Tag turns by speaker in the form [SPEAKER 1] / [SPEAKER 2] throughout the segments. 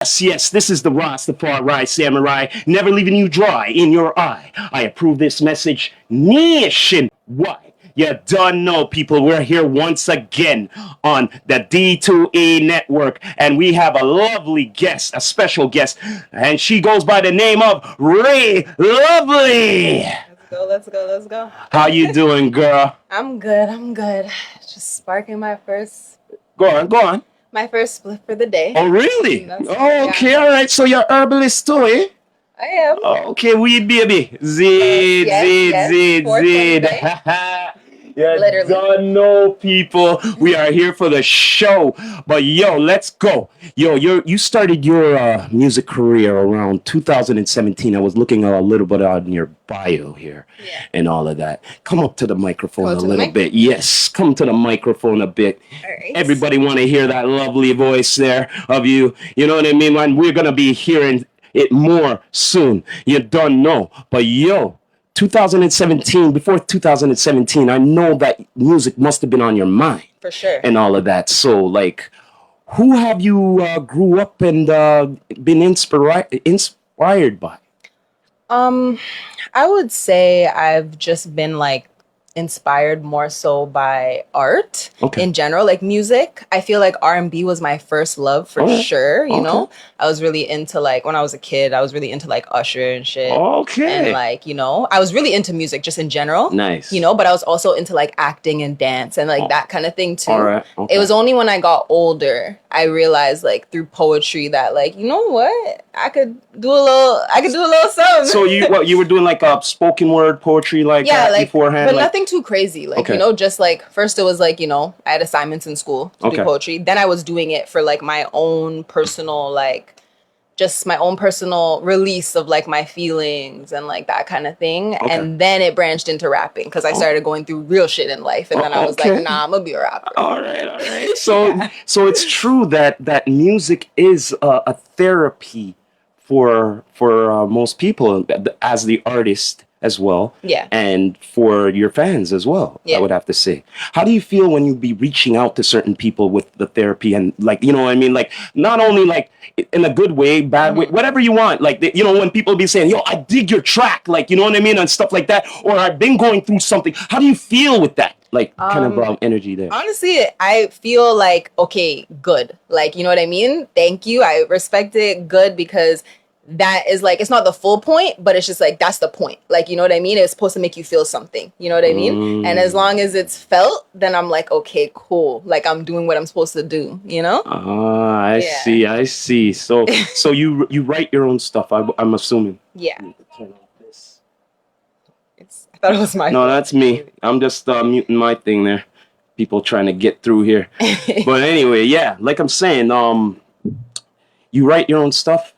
[SPEAKER 1] Yes, yes, this is the Rastafari samurai, never leaving you dry in your eye. I approve this message nationwide. You don't know, people. We're here once again on the D2E network, and we have a lovely guest, a special guest, and she goes by the name of Ray Lovely.
[SPEAKER 2] Let's go, let's go.
[SPEAKER 1] How you doing, girl?
[SPEAKER 2] I'm good. Just sparking my first
[SPEAKER 1] Go on.
[SPEAKER 2] My first split for the day.
[SPEAKER 1] Oh, really?
[SPEAKER 2] Yeah.
[SPEAKER 1] Okay, all right. So you're herbalist too, eh?
[SPEAKER 2] I am.
[SPEAKER 1] Okay, weed baby.
[SPEAKER 2] Yes. 420.
[SPEAKER 1] You
[SPEAKER 2] Literally.
[SPEAKER 1] don't know, people. We are here for the show. But yo, let's go. Yo, you started your music career around 2017. I was looking a little bit on your bio here and all of that. Come up to the microphone a little bit. Yes, come to the microphone a bit.
[SPEAKER 2] All right.
[SPEAKER 1] Everybody want to hear that lovely voice there of you. You know what I mean? And we're going to be hearing it more soon. You don't know. But yo, 2017, before 2017, I know that music must have been on your mind.
[SPEAKER 2] For sure.
[SPEAKER 1] And all of that. So, like, who have you grew up and been inspired by?
[SPEAKER 2] I would say I've just been like inspired more so by art in general, like music. I feel like R&B was my first love for sure, you know. I was really into, like, when I was a kid, I was really into like Usher and shit. And like, you know, I was really into music just in general.
[SPEAKER 1] Nice.
[SPEAKER 2] You know, but I was also into like acting and dance and like that kind of thing too.
[SPEAKER 1] All right.
[SPEAKER 2] It was only when I got older I realized, like, through poetry that, like, you know what? I could do a little something.
[SPEAKER 1] So you were doing like a spoken word poetry like beforehand?
[SPEAKER 2] But
[SPEAKER 1] like,
[SPEAKER 2] nothing too crazy. Like, you know, just like, first it was like, you know, I had assignments in school to do poetry. Then I was doing it for like my own personal, like, just my own personal release of like my feelings and like that kind of thing. And then it branched into rapping because I started going through real shit in life. And then I was like, nah, I'm gonna be a rapper.
[SPEAKER 1] All right. So it's true that music is a therapy for most people as the artist as well.
[SPEAKER 2] Yeah.
[SPEAKER 1] And for your fans as well, I would have to say. How do you feel when you be reaching out to certain people with the therapy and, like, you know what I mean? Like, not only like in a good way, bad way, whatever you want. Like, you know, when people be saying, yo, I dig your track, like, you know what I mean? And stuff like that. Or I've been going through something. How do you feel with that? Like, kind of energy there.
[SPEAKER 2] Honestly, I feel like, okay, good. Like, you know what I mean? Thank you. I respect it. Good, because that is like, it's not the full point, but it's just like, that's the point. Like, you know what I mean? It's supposed to make you feel something. You know what I mean? And as long as it's felt, then I'm like, okay, cool. Like, I'm doing what I'm supposed to do, you know?
[SPEAKER 1] I see. So you write your own stuff, I'm assuming.
[SPEAKER 2] Yeah. Turn off this. I thought it was my
[SPEAKER 1] No, that's me. I'm just muting my thing there. People trying to get through here. But anyway, yeah, like I'm saying, you write your own stuff?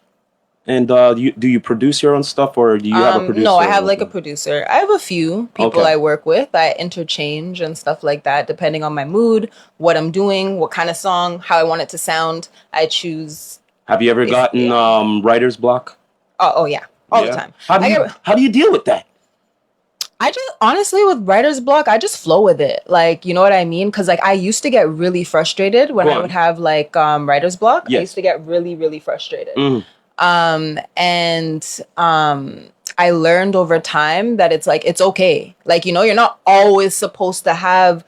[SPEAKER 1] And do you produce your own stuff, or do you have a producer?
[SPEAKER 2] No, I have like a producer. I have a few people I work with. I interchange and stuff like that, depending on my mood, what I'm doing, what kind of song, how I want it to sound. I choose.
[SPEAKER 1] Have you ever gotten writer's block?
[SPEAKER 2] Oh yeah, all the time.
[SPEAKER 1] How do you deal with that?
[SPEAKER 2] I just, honestly, with writer's block, I just flow with it. Like, you know what I mean? Because, like, I used to get really frustrated when I would have like writer's block. I used to get really, really frustrated. I learned over time that it's like, it's okay. Like, you know, you're not always supposed to have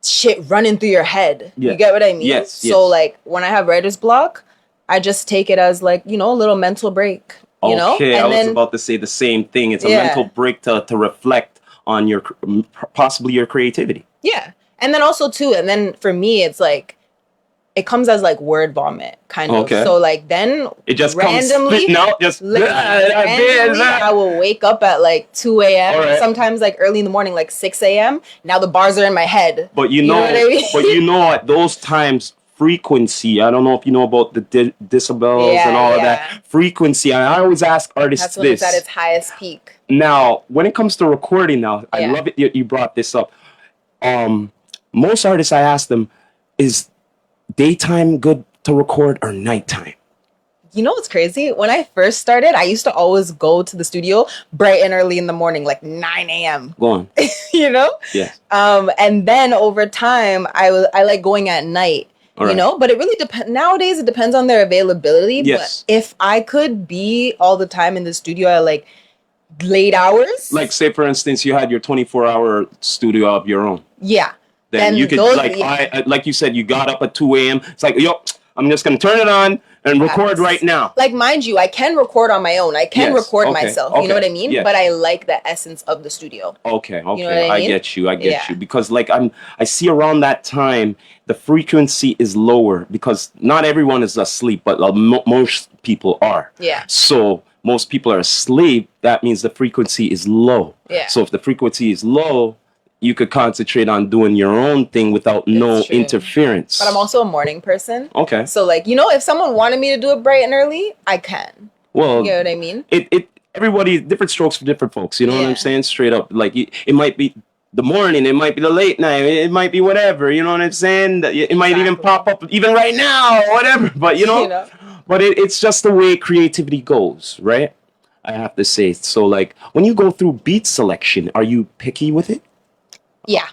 [SPEAKER 2] shit running through your head. You get what I mean?
[SPEAKER 1] Yes.
[SPEAKER 2] So like, when I have writer's block, I just take it as like, you know, a little mental break, you know?
[SPEAKER 1] Okay, I was about to say the same thing. It's a mental break to reflect on your, possibly your creativity.
[SPEAKER 2] Yeah. And then also too, and then for me, it's like, it comes as like word vomit, kind of. So like, then
[SPEAKER 1] it just
[SPEAKER 2] randomly, I will wake up at like 2 a.m. Sometimes like early in the morning, like 6 a.m. Now the bars are in my head.
[SPEAKER 1] But you know what I mean? But you know, at those times, frequency. I don't know if you know about the decibels and all of that. Frequency. I always ask artists
[SPEAKER 2] that's when it's at its highest peak.
[SPEAKER 1] Now, when it comes to recording, I love it you brought this up. Most artists, I ask them, is daytime good to record or nighttime?
[SPEAKER 2] You know what's crazy? When I first started, I used to always go to the studio bright and early in the morning, like 9 a.m.
[SPEAKER 1] Go on.
[SPEAKER 2] You know?
[SPEAKER 1] Yeah.
[SPEAKER 2] And then over time, I like going at night
[SPEAKER 1] All right.
[SPEAKER 2] You know, but it really depends. Nowadays, it depends on their availability.
[SPEAKER 1] Yes.
[SPEAKER 2] But if I could be all the time in the studio at like late hours,
[SPEAKER 1] like say for instance, you had your 24-hour studio of your own.
[SPEAKER 2] Yeah.
[SPEAKER 1] Then you could
[SPEAKER 2] those,
[SPEAKER 1] like like you said, you got up at 2 a.m. It's like, yo, I'm just gonna turn it on and record right now.
[SPEAKER 2] Like, mind you, I can record on my own. I can record myself. You know what I mean?
[SPEAKER 1] Yes.
[SPEAKER 2] But I like the essence of the studio.
[SPEAKER 1] Okay.
[SPEAKER 2] You know what
[SPEAKER 1] I
[SPEAKER 2] mean?
[SPEAKER 1] get you. I get you. Because like I see around that time the frequency is lower because not everyone is asleep, but most people are.
[SPEAKER 2] Yeah.
[SPEAKER 1] So most people are asleep. That means the frequency is low.
[SPEAKER 2] Yeah.
[SPEAKER 1] So if the frequency is low, you could concentrate on doing your own thing without no interference.
[SPEAKER 2] But I'm also a morning person.
[SPEAKER 1] Okay.
[SPEAKER 2] So like, you know, if someone wanted me to do it bright and early, I can.
[SPEAKER 1] Well,
[SPEAKER 2] you know what I mean?
[SPEAKER 1] Everybody, different strokes for different folks. You know what I'm saying? Straight up. Like it might be the morning, it might be the late night, it might be whatever. You know what I'm saying? It might even pop up even right now or whatever. But you know, but it's just the way creativity goes, right? I have to say. So like when you go through beat selection, are you picky with it?
[SPEAKER 2] Yeah.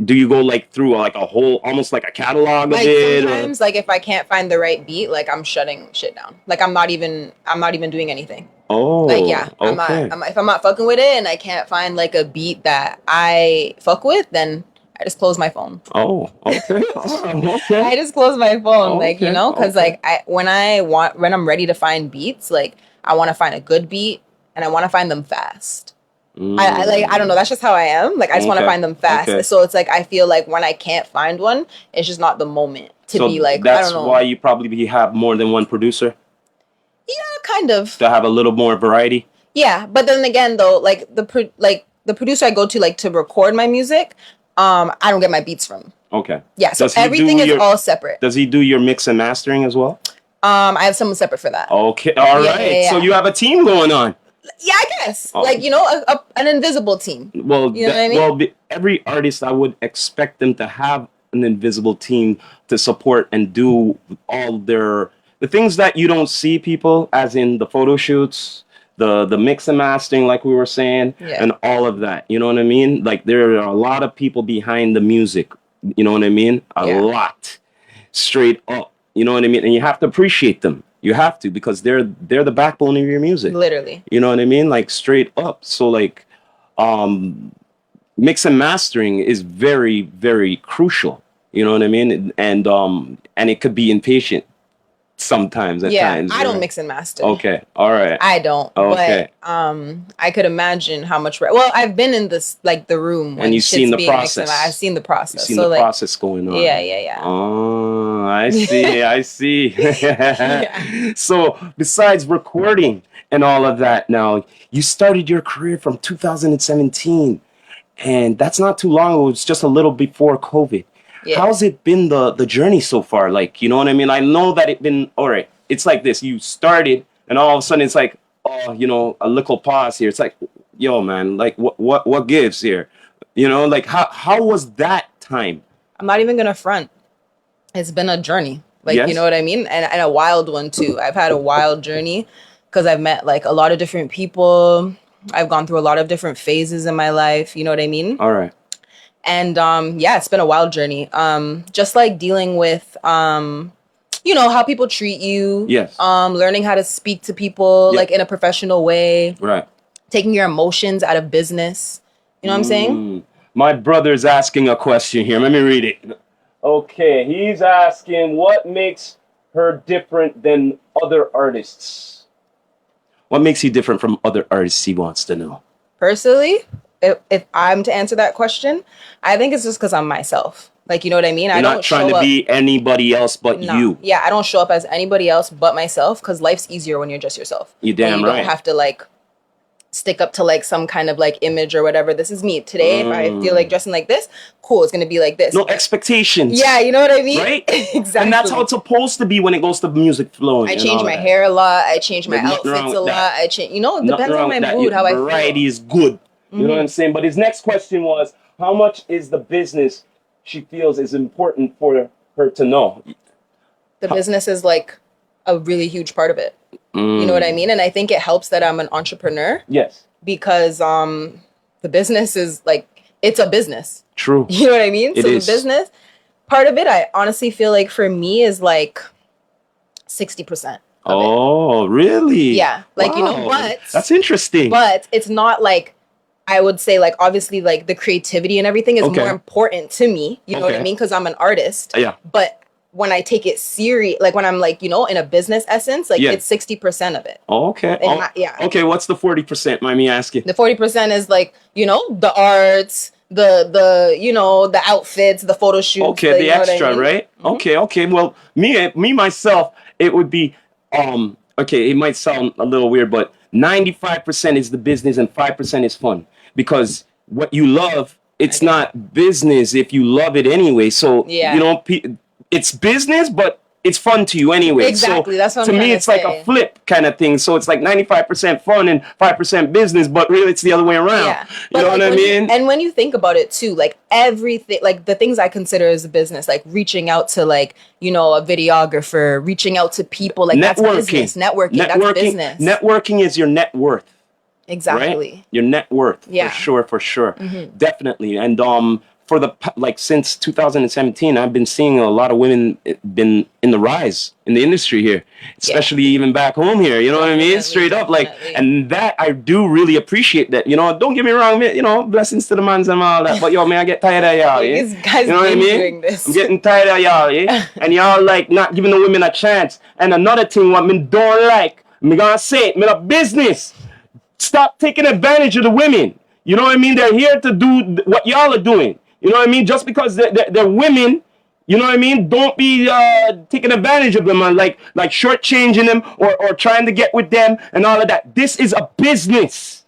[SPEAKER 1] Do you go like through like a whole, almost like a catalog of
[SPEAKER 2] like
[SPEAKER 1] it?
[SPEAKER 2] Sometimes, like if I can't find the right beat, like I'm shutting shit down. Like I'm not even doing anything.
[SPEAKER 1] Oh.
[SPEAKER 2] Like yeah,
[SPEAKER 1] okay.
[SPEAKER 2] if I'm not fucking with it and I can't find like a beat that I fuck with, then I just close my phone.
[SPEAKER 1] Oh, okay. Okay.
[SPEAKER 2] I just close my phone, like, you know, because
[SPEAKER 1] okay.
[SPEAKER 2] like when I'm ready to find beats, like I want to find a good beat and I want to find them fast. I don't know. That's just how I am. Like I just want to find them fast. Okay. So it's like I feel like when I can't find one, it's just not the moment to be like.
[SPEAKER 1] That's
[SPEAKER 2] I don't know.
[SPEAKER 1] why you probably have more than one producer.
[SPEAKER 2] Yeah, kind of.
[SPEAKER 1] To have a little more variety.
[SPEAKER 2] Yeah, but then again, though, like the producer I go to like to record my music, I don't get my beats from.
[SPEAKER 1] Okay.
[SPEAKER 2] Yeah, so everything is all separate.
[SPEAKER 1] Does he do your mix and mastering as well?
[SPEAKER 2] I have someone separate for that.
[SPEAKER 1] Okay, all right. Yeah. So you have a team going on.
[SPEAKER 2] Yeah, I guess. Oh. Like, you know, an invisible team.
[SPEAKER 1] Well,
[SPEAKER 2] you know what I mean?
[SPEAKER 1] Well, every artist, I would expect them to have an invisible team to support and do all the things that you don't see, people, as in the photo shoots, the mix and mastering, like we were saying, and all of that. You know what I mean? Like, there are a lot of people behind the music. You know what I mean? A lot. Straight up. You know what I mean? And you have to appreciate them. You have to, because they're the backbone of your music. Literally. You know what I mean? Like straight up. So like mix and mastering is very, very crucial. You know what I mean? And it could be impatient sometimes at times.
[SPEAKER 2] I don't mix and master.
[SPEAKER 1] Okay. All right.
[SPEAKER 2] I don't. Okay. But I could imagine how much well, I've been in this like the room when
[SPEAKER 1] and you've seen the process.
[SPEAKER 2] I've seen the process.
[SPEAKER 1] You've seen the process going on.
[SPEAKER 2] Yeah.
[SPEAKER 1] Oh, I see. I see. So besides recording and all of that, now you started your career from 2017, and that's not too long. It was just a little before COVID. Yeah. How's it been the journey so far? Like, you know what I mean? I know that it's been all right. It's like this. You started, and all of a sudden it's like, oh, you know, a little pause here. It's like, yo, man, like what gives here? You know, like how was that time?
[SPEAKER 2] I'm not even gonna front. It's been a journey. Like, you know what I mean? And a wild one too. I've had a wild journey because I've met like a lot of different people. I've gone through a lot of different phases in my life. You know what I mean?
[SPEAKER 1] All right.
[SPEAKER 2] And it's been a wild journey. Just like dealing with you know, how people treat you. Yes. Learning how to speak to people like in a professional way.
[SPEAKER 1] Right.
[SPEAKER 2] Taking your emotions out of business. You know what I'm saying?
[SPEAKER 1] My brother's asking a question here. Let me read it. Okay, he's asking what makes her different than other artists. What makes you different from other artists, he wants to know.
[SPEAKER 2] Personally, if I'm to answer that question, I think it's just because I'm myself. Like, you know what I mean?
[SPEAKER 1] You're not trying to be anybody else but you.
[SPEAKER 2] Yeah, I don't show up as anybody else but myself because life's easier when you're just yourself.
[SPEAKER 1] You damn right.
[SPEAKER 2] You don't have to like stick up to like some kind of like image or whatever. This is me today. If I feel like dressing like this, cool, it's gonna be like this.
[SPEAKER 1] No expectations.
[SPEAKER 2] Yeah, you know what I mean?
[SPEAKER 1] Right?
[SPEAKER 2] Exactly.
[SPEAKER 1] And that's how it's supposed to be when it goes to music flowing.
[SPEAKER 2] I change my hair a lot. I change my outfits a lot. I change, you know, it depends on my mood, how I feel.
[SPEAKER 1] Variety is good. You know what I'm saying? But his next question was, how much is the business she feels is important for her to know?
[SPEAKER 2] The business is like a really huge part of it. You know what I mean? And I think it helps that I'm an entrepreneur. Yes. Because the business is like, it's a business.
[SPEAKER 1] True.
[SPEAKER 2] You know what I mean? So the business, part of it, I honestly feel like for me is like 60%.
[SPEAKER 1] Oh, really?
[SPEAKER 2] Yeah. Like,
[SPEAKER 1] wow.
[SPEAKER 2] you know, but
[SPEAKER 1] that's interesting.
[SPEAKER 2] But it's not like, I would say, like, obviously, like, the creativity and everything is more important to me. You know what I mean? Because I'm an artist.
[SPEAKER 1] Yeah.
[SPEAKER 2] But when I take it serious, like when I'm like, you know, in a business essence, like it's 60% of it.
[SPEAKER 1] Okay.
[SPEAKER 2] Yeah.
[SPEAKER 1] Okay. What's the 40%? Mind me asking?
[SPEAKER 2] The 40% is like, you know, the arts, the you know, the outfits, the photo shoots.
[SPEAKER 1] Okay, the extra, right? Mm-hmm. Okay. Well, me myself, it would be okay, it might sound a little weird, but 95% is the business and 5% is fun. Because what you love, it's not business if you love it anyway. So, you know, it's business, but it's fun to you anyway.
[SPEAKER 2] Exactly.
[SPEAKER 1] So
[SPEAKER 2] that's what I'm
[SPEAKER 1] to me, it's
[SPEAKER 2] say.
[SPEAKER 1] like a flip kind of thing. So it's like 95% fun and 5% business, but really it's the other way around.
[SPEAKER 2] Yeah.
[SPEAKER 1] You know what I mean?
[SPEAKER 2] And when you think about it too, like everything, like the things I consider as a business, like reaching out to like, you know, a videographer, reaching out to people, like that's business. Networking, that's business.
[SPEAKER 1] Networking is your net worth.
[SPEAKER 2] Exactly.
[SPEAKER 1] Right? Your net worth.
[SPEAKER 2] Yeah.
[SPEAKER 1] For sure. Mm-hmm. Definitely. And for the like since 2017, I've been seeing a lot of women been in the rise in the industry here, especially even back home here. You know what I mean? Straight up, like, and that I do really appreciate that. You know, don't get me wrong, man, you know, blessings to the mans and all that. But yo, man, I get tired of y'all.
[SPEAKER 2] These guys,
[SPEAKER 1] you know what I mean? I'm getting tired of y'all, and y'all like not giving the women a chance. And another thing, what me don't like, me gonna say it, me a business. Stop taking advantage of the women. You know what I mean? They're here to do what y'all are doing. You know what I mean? Just because they're women, you know what I mean? Don't be taking advantage of them and like shortchanging them or trying to get with them and all of that. This is a business,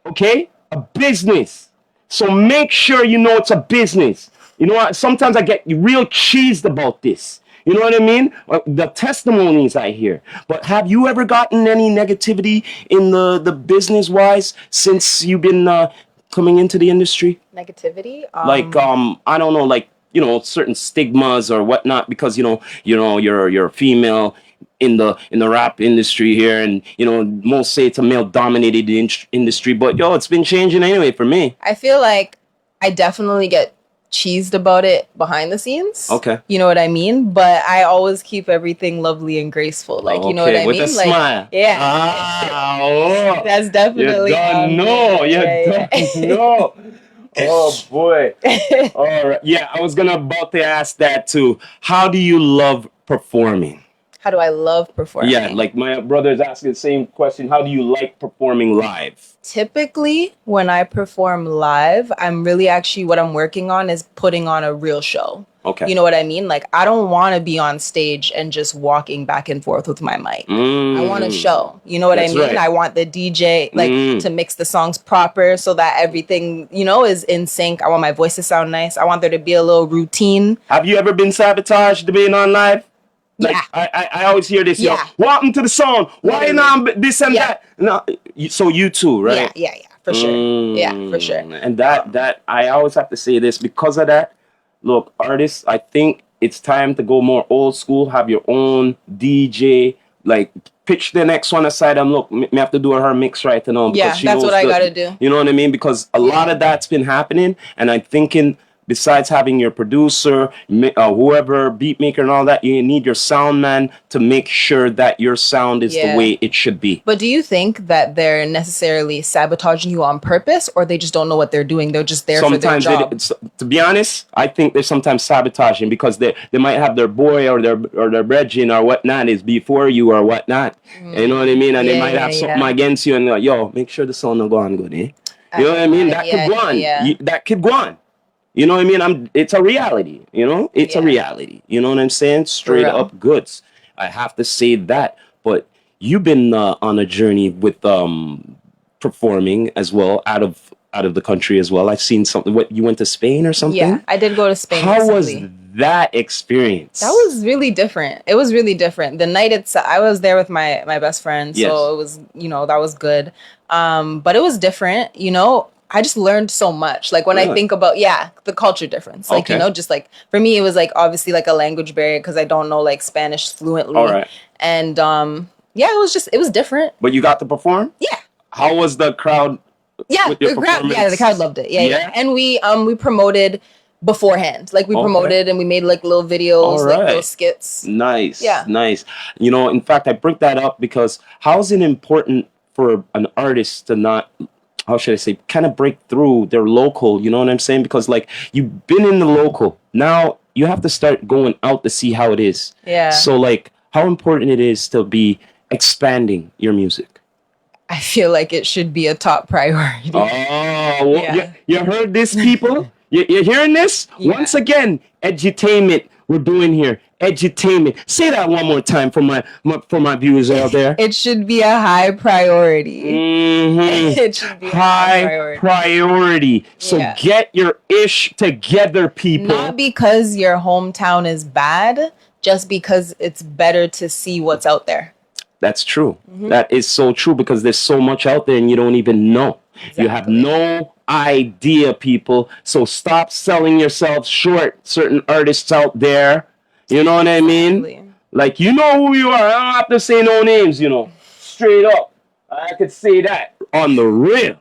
[SPEAKER 1] okay? A business. So make sure you know it's a business. You know what? Sometimes I get real cheesed about this. You know what I mean? The testimonies I hear. But have you ever gotten any negativity in the business-wise since you've been coming into the industry?
[SPEAKER 2] Negativity?
[SPEAKER 1] Like, I don't know, like, you know, certain stigmas or whatnot because, you know, you're a female in the rap industry here and, you know, most say it's a male-dominated industry. But, yo, it's been changing anyway for me.
[SPEAKER 2] I feel like I definitely get cheesed about it behind the scenes.
[SPEAKER 1] Okay.
[SPEAKER 2] You know what I mean? But I always keep everything lovely and graceful. Like, you know what I
[SPEAKER 1] with
[SPEAKER 2] mean?
[SPEAKER 1] A
[SPEAKER 2] like,
[SPEAKER 1] smile.
[SPEAKER 2] Yeah. That's definitely.
[SPEAKER 1] You don't know. You don't know. Oh, boy. All right. Yeah, I was about to ask that too. How do you love performing?
[SPEAKER 2] How do I love performing?
[SPEAKER 1] Yeah, like my brother's asking the same question. How do you like performing live?
[SPEAKER 2] Typically, when I perform live, I'm really actually what I'm working on is putting on a real show.
[SPEAKER 1] Okay.
[SPEAKER 2] You know what I mean? Like, I don't want to be on stage and just walking back and forth with my mic. I want a show. You know what I mean?
[SPEAKER 1] Right.
[SPEAKER 2] I want the DJ, like, to mix the songs proper so that everything, you know, is in sync. I want my voice to sound nice. I want there to be a little routine.
[SPEAKER 1] Have you ever been sabotaged to being on live? Like, yeah. I always hear this, yo, what happened to the song? Why not this and that? No, so you too, right?
[SPEAKER 2] Yeah, for sure. Yeah, for sure.
[SPEAKER 1] And that I always have to say this because of that. Look, artists, I think it's time to go more old school, have your own DJ, like pitch the next one aside and look, me have to do her mix right now.
[SPEAKER 2] Yeah, that's what I gotta do.
[SPEAKER 1] You know what I mean? Because a lot of that's been happening and I'm thinking besides having your producer, whoever, beat maker and all that, you need your sound man to make sure that your sound is the way it should be.
[SPEAKER 2] But do you think that they're necessarily sabotaging you on purpose or they just don't know what they're doing? They're just there for their job?
[SPEAKER 1] To be honest, I think they're sometimes sabotaging because they might have their boy or their brethren or whatnot is before you or whatnot. You know what I mean? And they might have something against you and they're like, yo, make sure the sound will go on good, eh? You know what I mean? That could go on. That could go on. You know what I mean? It's a reality, you know? It's a reality. You know what I'm saying? Straight up goods. I have to say that. But you've been on a journey with performing as well, out of the country as well. I've seen something. What, you went to Spain or something?
[SPEAKER 2] Yeah, I did go to Spain
[SPEAKER 1] How
[SPEAKER 2] recently.
[SPEAKER 1] was that experience?
[SPEAKER 2] That was really different. It was really different. The night itself, I was there with my best friend. So it was, you know, that was good. But it was different, you know? I just learned so much. Like when I think about, the culture difference. Like, you know, just like for me, it was like obviously like a language barrier because I don't know like Spanish fluently.
[SPEAKER 1] All right.
[SPEAKER 2] And it was different.
[SPEAKER 1] But you got to perform?
[SPEAKER 2] Yeah.
[SPEAKER 1] How was the crowd?
[SPEAKER 2] Yeah, the crowd loved it. Yeah. And we promoted beforehand. Like we promoted and we made like little videos, like little skits.
[SPEAKER 1] Nice. Yeah. Nice. You know, in fact, I bring that up because how is it important for an artist to not, how should I say, kind of break through their local, you know what I'm saying? Because like you've been in the local, now you have to start going out to see how it is.
[SPEAKER 2] Yeah.
[SPEAKER 1] So like how important it is to be expanding your music.
[SPEAKER 2] I feel like it should be a top priority.
[SPEAKER 1] Oh, well, you heard this, people? You're hearing this? Yeah. Once again, edutainment we're doing here. Edutainment. Say that one more time for my viewers out there.
[SPEAKER 2] It should be a high priority.
[SPEAKER 1] Mm-hmm.
[SPEAKER 2] It should be
[SPEAKER 1] high priority. So get your ish together, people.
[SPEAKER 2] Not because your hometown is bad, just because it's better to see what's out there. That's true. Mm-hmm.
[SPEAKER 1] That is so true because there's so much out there and you don't even know. Exactly. You have no idea, people. So stop selling yourselves short. Certain artists out there, you know what I mean? Like, you know who you are. I don't have to say no names, you know. Straight up. I could say that on the real.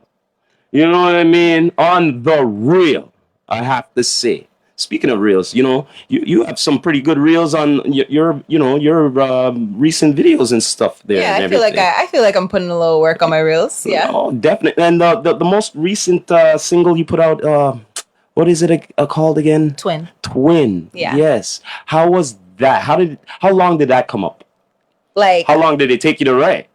[SPEAKER 1] You know what I mean? On the real, I have to say. Speaking of reels, you know, you have some pretty good reels on your recent videos and stuff there.
[SPEAKER 2] Yeah, I feel like I'm putting a little work on my reels. Yeah.
[SPEAKER 1] Oh, definitely. And the most recent single you put out, what is it called again?
[SPEAKER 2] Twin. Yeah.
[SPEAKER 1] Yes. How was that? How long did that come up?
[SPEAKER 2] Like,
[SPEAKER 1] how long did it take you to write?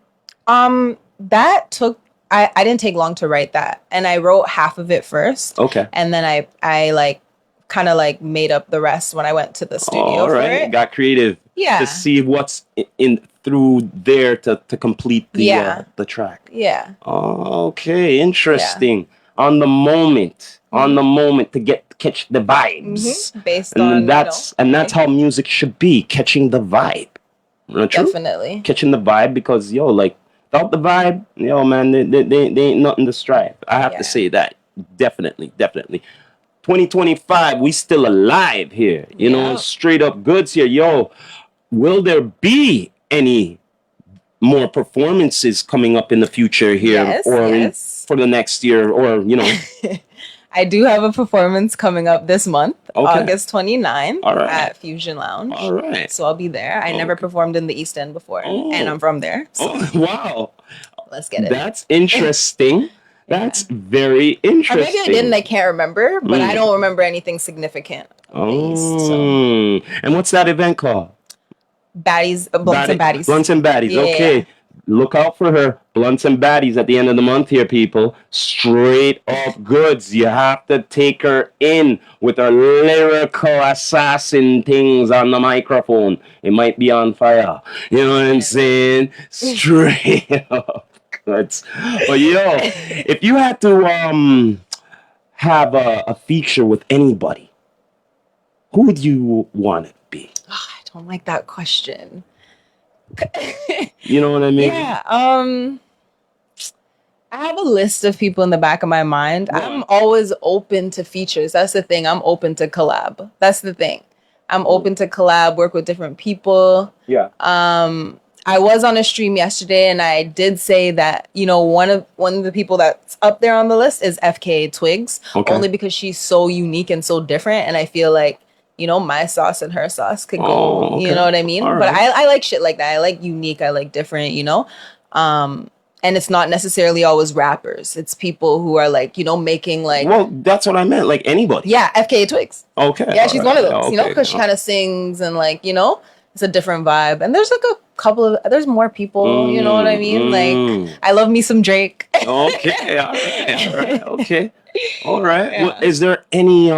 [SPEAKER 2] That took. I didn't take long to write that, and I wrote half of it first.
[SPEAKER 1] Okay.
[SPEAKER 2] And then I like kind of like made up the rest when I went to the studio.
[SPEAKER 1] All right.
[SPEAKER 2] For it.
[SPEAKER 1] Got creative.
[SPEAKER 2] Yeah.
[SPEAKER 1] To see what's in through there to complete the track.
[SPEAKER 2] Yeah.
[SPEAKER 1] Okay. Interesting. Yeah. On the moment to catch the vibes.
[SPEAKER 2] Mm-hmm. Based on
[SPEAKER 1] that's how music should be, catching the vibe. Not true?
[SPEAKER 2] Definitely.
[SPEAKER 1] Catching the vibe because like without the vibe, man, they ain't nothing to strive. I have to say that. Definitely. 2025, we still alive here. You know, straight up goods here. Yo, will there be any more performances coming up in the future here for the next year or, you know?
[SPEAKER 2] I do have a performance coming up this month, August 29th at Fusion Lounge.
[SPEAKER 1] All right.
[SPEAKER 2] So I'll be there. I never performed in the East End before, and I'm from there. So.
[SPEAKER 1] Oh, wow.
[SPEAKER 2] Let's get it.
[SPEAKER 1] That's interesting. That's very interesting.
[SPEAKER 2] Or maybe I didn't. I can't remember, but I don't remember anything significant.
[SPEAKER 1] And what's that event called?
[SPEAKER 2] Blunts and Baddies.
[SPEAKER 1] Blunts and Baddies. Yeah. Okay. Look out for her. Blunts and Baddies at the end of the month here, people. Straight up goods. You have to take her in with her lyrical assassin things on the microphone. It might be on fire. You know what I'm saying? Straight up. But if you had to have a feature with anybody, who would you want it to be?
[SPEAKER 2] Oh, I don't like that question.
[SPEAKER 1] You know what I mean?
[SPEAKER 2] Yeah. I have a list of people in the back of my mind. Yeah. I'm always open to features. That's the thing. I'm open to collab. That's the thing. I'm open to collab, work with different people.
[SPEAKER 1] Yeah.
[SPEAKER 2] I was on a stream yesterday and I did say that, one of the people that's up there on the list is FKA Twigs. Okay. Only because she's so unique and so different. And I feel like, my sauce and her sauce could go, you know what I mean? Right. But I like shit like that. I like unique. I like different, and it's not necessarily always rappers. It's people who are like, making like...
[SPEAKER 1] Well, that's what I meant. Like anybody.
[SPEAKER 2] Yeah, FKA Twigs.
[SPEAKER 1] Okay.
[SPEAKER 2] Yeah, she's one of those, because she kind of sings and like, it's a different vibe. And there's like a couple of... There's more people, you know what I mean? Like, I love me some Drake.
[SPEAKER 1] Okay, all right. Okay. All right. Yeah. Well, is there any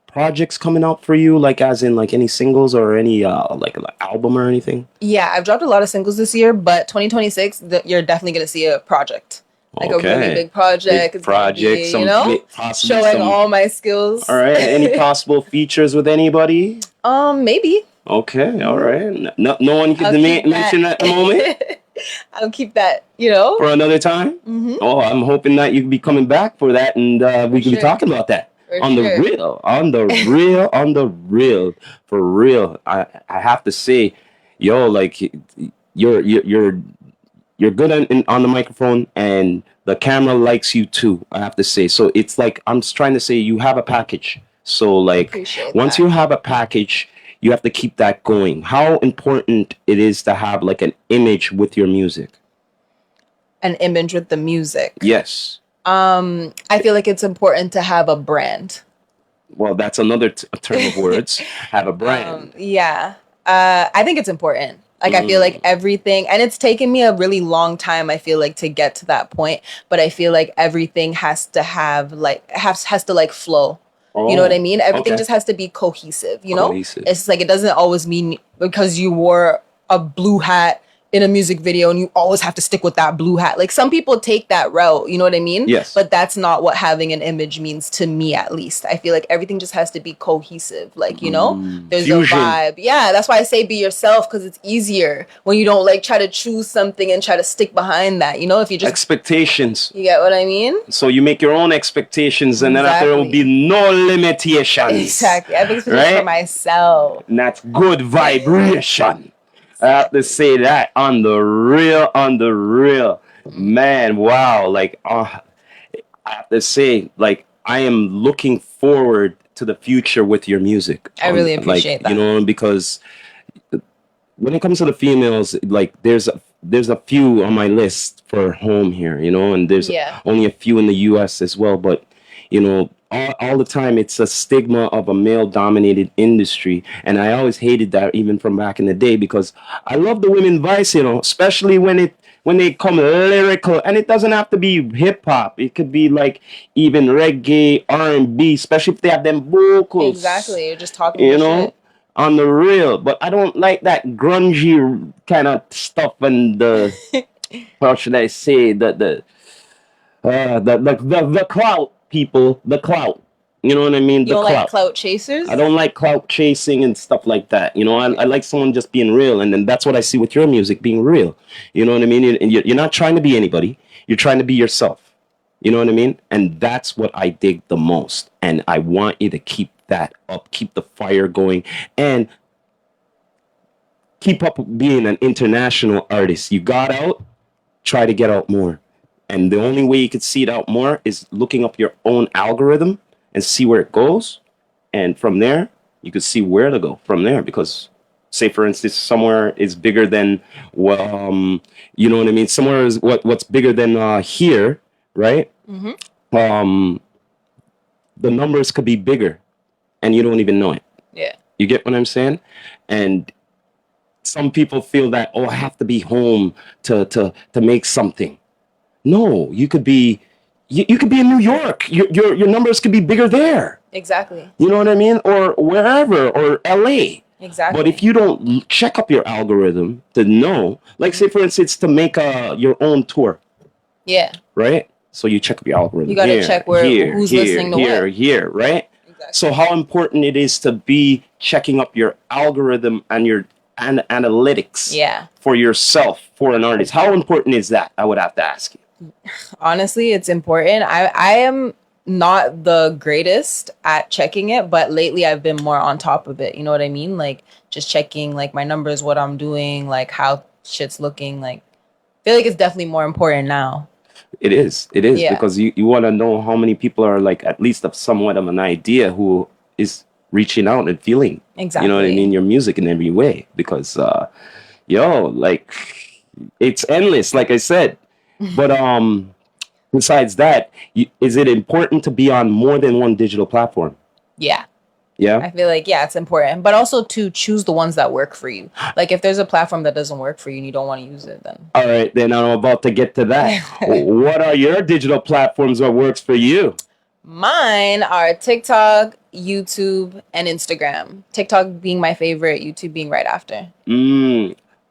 [SPEAKER 1] projects coming out for you, like as in like any singles or any like an album or anything?
[SPEAKER 2] Yeah, I've dropped a lot of singles this year, but 2026, you're definitely going to see a project. Like a really big project.
[SPEAKER 1] Big project,
[SPEAKER 2] showing all my skills.
[SPEAKER 1] All right. Any possible features with anybody?
[SPEAKER 2] Maybe.
[SPEAKER 1] Okay, all right. No one can mention at the moment?
[SPEAKER 2] I'll keep that, For
[SPEAKER 1] another time? Mm-hmm. Oh, I'm hoping that you can be coming back for that and we can be talking about that. On the real, for real. I have to say, like you're good on the microphone and the camera likes you too. I have to say. So it's like I'm just trying to say you have a package So like
[SPEAKER 2] Appreciate
[SPEAKER 1] once
[SPEAKER 2] that.
[SPEAKER 1] you have a package, you have to keep that going. How important it is to have like an image with your music?
[SPEAKER 2] An image with the music.
[SPEAKER 1] Yes.
[SPEAKER 2] I feel like it's important to have a brand.
[SPEAKER 1] Well, that's another term of words. Have a brand.
[SPEAKER 2] Yeah. I think it's important. Like, I feel like everything, and it's taken me a really long time, I feel like, to get to that point. But I feel like everything has to have, like, has to, like, flow. You know what I mean? Everything just has to be cohesive, you know? It's like, it doesn't always mean because you wore a blue hat in a music video and you always have to stick with that blue hat. Like, some people take that route, you know what I mean?
[SPEAKER 1] Yes.
[SPEAKER 2] But that's not what having an image means to me, at least. I feel like everything just has to be cohesive. Like, you know, there's
[SPEAKER 1] Fusion.
[SPEAKER 2] a vibe. Yeah, that's why I say be yourself, because it's easier when you don't like try to choose something and try to stick behind that. You know, if you just
[SPEAKER 1] expectations.
[SPEAKER 2] You get what I mean?
[SPEAKER 1] So you make your own expectations, and then after there will be no limitations.
[SPEAKER 2] Exactly. I have expectations for myself.
[SPEAKER 1] And that's good vibration. I have to say that on the real, man. Wow, like I have to say, like I am looking forward to the future with your music.
[SPEAKER 2] I really appreciate that.
[SPEAKER 1] You know, because when it comes to the females, like there's a few on my list for home here, you know, and there's only a few in the U.S. as well, but you know. All the time, it's a stigma of a male-dominated industry, and I always hated that, even from back in the day, because I love the women voice, you know, especially when they come lyrical, and it doesn't have to be hip hop. It could be like even reggae, R&B, especially if they have them vocals.
[SPEAKER 2] Exactly, you're just talking,
[SPEAKER 1] you know, shit. On the real. But I don't like that grungy kind of stuff and the how should I say the clout. People, the clout. You know what I mean?
[SPEAKER 2] You don't like clout chasers?
[SPEAKER 1] I don't like clout chasing and stuff like that. You know, I like someone just being real. And then that's what I see with your music, being real. You know what I mean? And you're not trying to be anybody. You're trying to be yourself. You know what I mean? And that's what I dig the most. And I want you to keep that up, keep the fire going, and keep up being an international artist. You got out, try to get out more. And the only way you could see it out more is looking up your own algorithm and see where it goes. And from there, you could see where to go from there. Because, say, for instance, somewhere is bigger than, well, you know what I mean? Somewhere is what's bigger than here, right? Mm-hmm. The numbers could be bigger, and you don't even know it.
[SPEAKER 2] Yeah.
[SPEAKER 1] You get what I'm saying? And some people feel that, oh, I have to be home to make something. No, you could be in New York. Your numbers could be bigger there.
[SPEAKER 2] Exactly.
[SPEAKER 1] You know what I mean? Or wherever, or LA.
[SPEAKER 2] Exactly.
[SPEAKER 1] But if you don't check up your algorithm to know, like say for instance, to make your own tour.
[SPEAKER 2] Yeah.
[SPEAKER 1] Right? So you check up your algorithm.
[SPEAKER 2] You gotta check who's listening to what.
[SPEAKER 1] Here, right? Exactly. So how important it is to be checking up your algorithm and your analytics for yourself, for an artist. How important is that? I would have to ask you.
[SPEAKER 2] Honestly, it's important. I am not the greatest at checking it, but lately I've been more on top of it. You know what I mean? Like just checking like my numbers, what I'm doing, like how shit's looking. Like I feel like it's definitely more important now.
[SPEAKER 1] It is because you want to know how many people are like at least of somewhat of an idea who is reaching out and feeling.
[SPEAKER 2] Exactly.
[SPEAKER 1] You know what I mean? Your music in every way, because like it's endless, like I said. But besides that, is it important to be on more than one digital platform?
[SPEAKER 2] Yeah.
[SPEAKER 1] Yeah.
[SPEAKER 2] I feel like, it's important, but also to choose the ones that work for you. Like if there's a platform that doesn't work for you and you don't want to use it, then.
[SPEAKER 1] All right, then I'm about to get to that. What are your digital platforms that works for you?
[SPEAKER 2] Mine are TikTok, YouTube, and Instagram. TikTok being my favorite, YouTube being right after.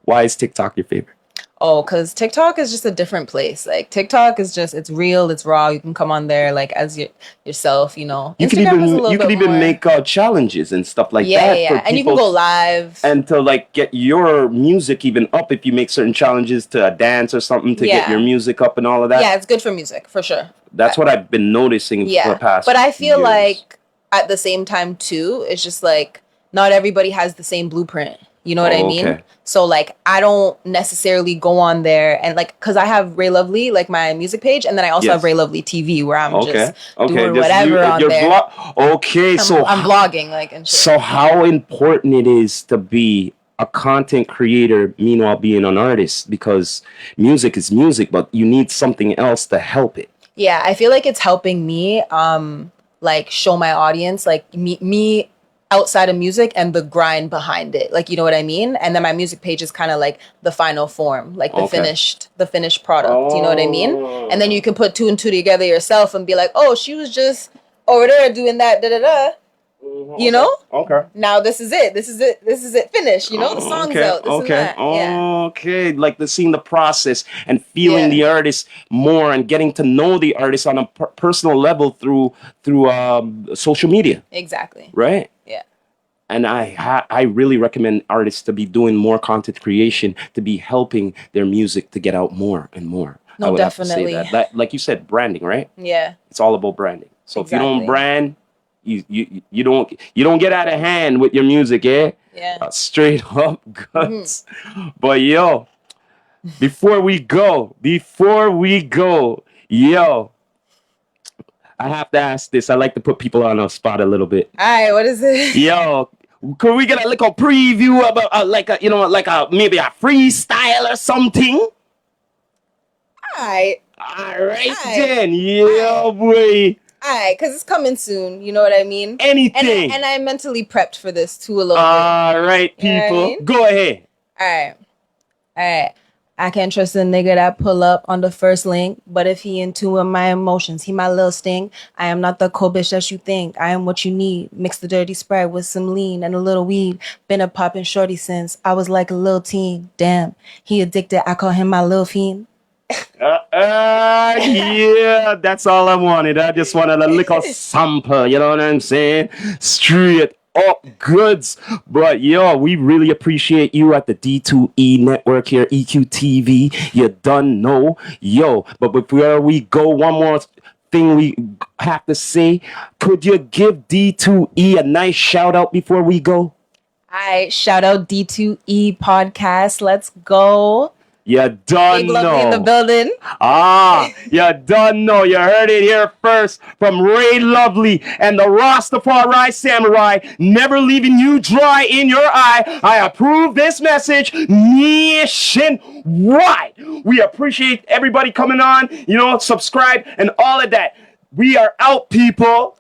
[SPEAKER 1] Why is TikTok your favorite?
[SPEAKER 2] Oh, because TikTok is just a different place. Like TikTok is just, it's real, it's raw. You can come on there like as yourself, you know.
[SPEAKER 1] You could even make challenges and stuff like that.
[SPEAKER 2] Yeah, and you can go live.
[SPEAKER 1] And to like get your music even up if you make certain challenges to a dance or something to get your music up and all of that.
[SPEAKER 2] Yeah, it's good for music, for sure.
[SPEAKER 1] That's what I've been noticing for the past
[SPEAKER 2] But I feel
[SPEAKER 1] years.
[SPEAKER 2] like at the same time too, it's just like not everybody has the same blueprint. You know what I mean? So like I don't necessarily go on there and like because I have Ray Lovely, like my music page, and then I also have Ray Lovely TV where I'm just doing whatever on there. I'm vlogging like and shit.
[SPEAKER 1] So how important it is to be a content creator, meanwhile being an artist, because music is music, but you need something else to help it.
[SPEAKER 2] Yeah, I feel like it's helping me like show my audience like me outside of music and the grind behind it, like, you know what I mean? And then my music page is kind of like the final form, like the finished product. You know what I mean? And then you can put 2 and 2 together yourself and be like, oh, she was just over there doing that, da da da. You know? Now this is it. This is it. Finished. You know, the song's out. This and that.
[SPEAKER 1] Okay. Like seeing the process and feeling the artist more and getting to know the artist on a personal level through social media.
[SPEAKER 2] Exactly.
[SPEAKER 1] Right.
[SPEAKER 2] Yeah.
[SPEAKER 1] And I really recommend artists to be doing more content creation, to be helping their music to get out more and more.
[SPEAKER 2] No, definitely.
[SPEAKER 1] That, like you said, branding, right?
[SPEAKER 2] Yeah.
[SPEAKER 1] It's all about branding. So if you don't brand, you don't get out of hand with your music,
[SPEAKER 2] Yeah.
[SPEAKER 1] Straight up guts. But yo, before we go, yo, I have to ask this. I like to put people on a spot a little bit.
[SPEAKER 2] All right, what is it?
[SPEAKER 1] Yo, could we get a little preview about maybe a freestyle or something?
[SPEAKER 2] All right
[SPEAKER 1] then. Yeah, boy.
[SPEAKER 2] Alright, because it's coming soon. You know what I mean?
[SPEAKER 1] Anything.
[SPEAKER 2] And I'm mentally prepped for this too a little bit.
[SPEAKER 1] Alright, people. You know what I mean? Go ahead.
[SPEAKER 2] Alright. I can't trust a nigga that pull up on the first link, but if he in tune with my emotions, he my little sting. I am not the cold bitch that you think. I am what you need. Mix the dirty Sprite with some lean and a little weed. Been a poppin' shorty since I was like a little teen. Damn, he addicted. I call him my little fiend.
[SPEAKER 1] Yeah, that's all I wanted. I just wanted a little sample, you know what I'm saying? Straight up goods. But yo, we really appreciate you at the D2E network here, EQTV. You done know. Yo, but before we go, one more thing we have to say. Could you give D2E a nice shout out before we go?
[SPEAKER 2] Alright, shout out D2E podcast. Let's go.
[SPEAKER 1] You done
[SPEAKER 2] Big Lovely in the building.
[SPEAKER 1] You done know. You heard it here first from Ray Lovely and the Rastafari Samurai, never leaving you dry in your eye. I approve this message nationwide. We appreciate everybody coming on, subscribe and all of that. We are out, people.